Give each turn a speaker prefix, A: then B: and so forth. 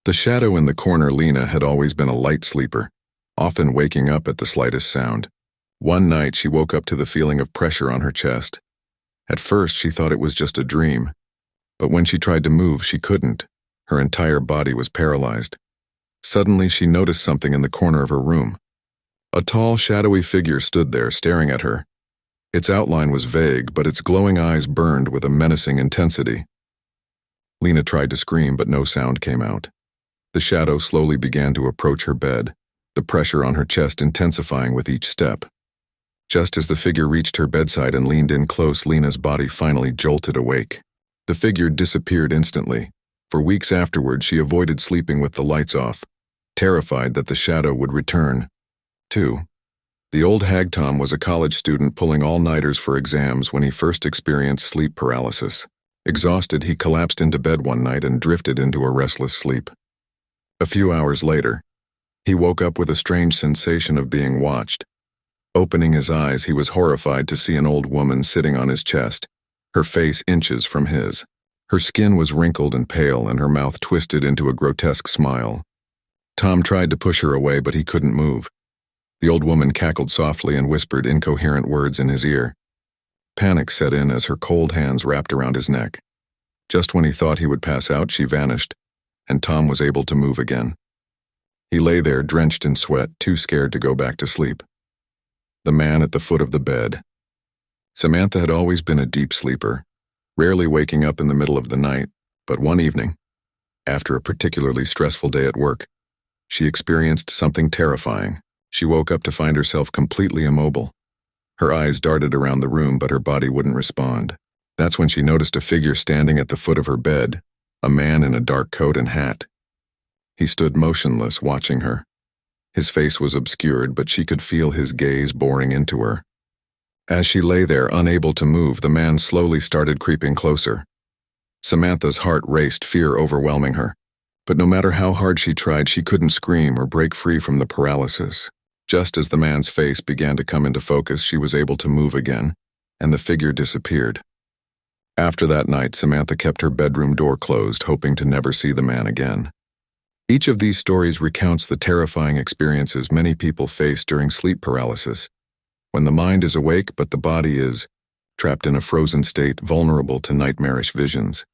A: The shadow in the corner, Lena, had always been a light sleeper, often waking up at the slightest sound. One night she woke up to the feeling of pressure on her chest. At first she thought it was just a dream, but when she tried to move she couldn't. Her entire body was paralyzed. Suddenly she noticed something in the corner of her room. A tall, shadowy figure stood there staring at her. Its outline was vague, but its glowing eyes burned with a menacing intensity. Lena tried to scream, but no sound came out. The shadow slowly began to approach her bed, the pressure on her chest intensifying with each step. Just as the figure reached her bedside and leaned in close, Lena's body finally jolted awake. The figure disappeared instantly. For weeks afterward, she avoided sleeping with the lights off, terrified that the shadow would return. 2. The old hag Tom was a college student pulling all-nighters for exams when he first experienced sleep paralysis. Exhausted, he collapsed into bed one night and drifted into a restless sleep. A few hours later, he woke up with a strange sensation of being watched. Opening his eyes, he was horrified to see an old woman sitting on his chest, her face inches from his. Her skin was wrinkled and pale, and her mouth twisted into a grotesque smile. Tom tried to push her away, but he couldn't move. The old woman cackled softly and whispered incoherent words in his ear. Panic set in as her cold hands wrapped around his neck. Just when he thought he would pass out, she vanished, and Tom was able to move again. He lay there drenched in sweat, too scared to go back to sleep. The man at the foot of the bed. Samantha had always been a deep sleeper, rarely waking up in the middle of the night, but one evening, after a particularly stressful day at work, she experienced something terrifying. She woke up to find herself completely immobile. Her eyes darted around the room, but her body wouldn't respond. That's when she noticed a figure standing at the foot of her bed, a man in a dark coat and hat. He stood motionless, watching her. His face was obscured, but she could feel his gaze boring into her. As she lay there, unable to move, the man slowly started creeping closer. Samantha's heart raced, fear overwhelming her. But no matter how hard she tried, she couldn't scream or break free from the paralysis. Just as the man's face began to come into focus, she was able to move again, and the figure disappeared. After that night, Samantha kept her bedroom door closed, hoping to never see the man again. Each of these stories recounts the terrifying experiences many people face during sleep paralysis, when the mind is awake but the body is trapped in a frozen state, vulnerable to nightmarish visions.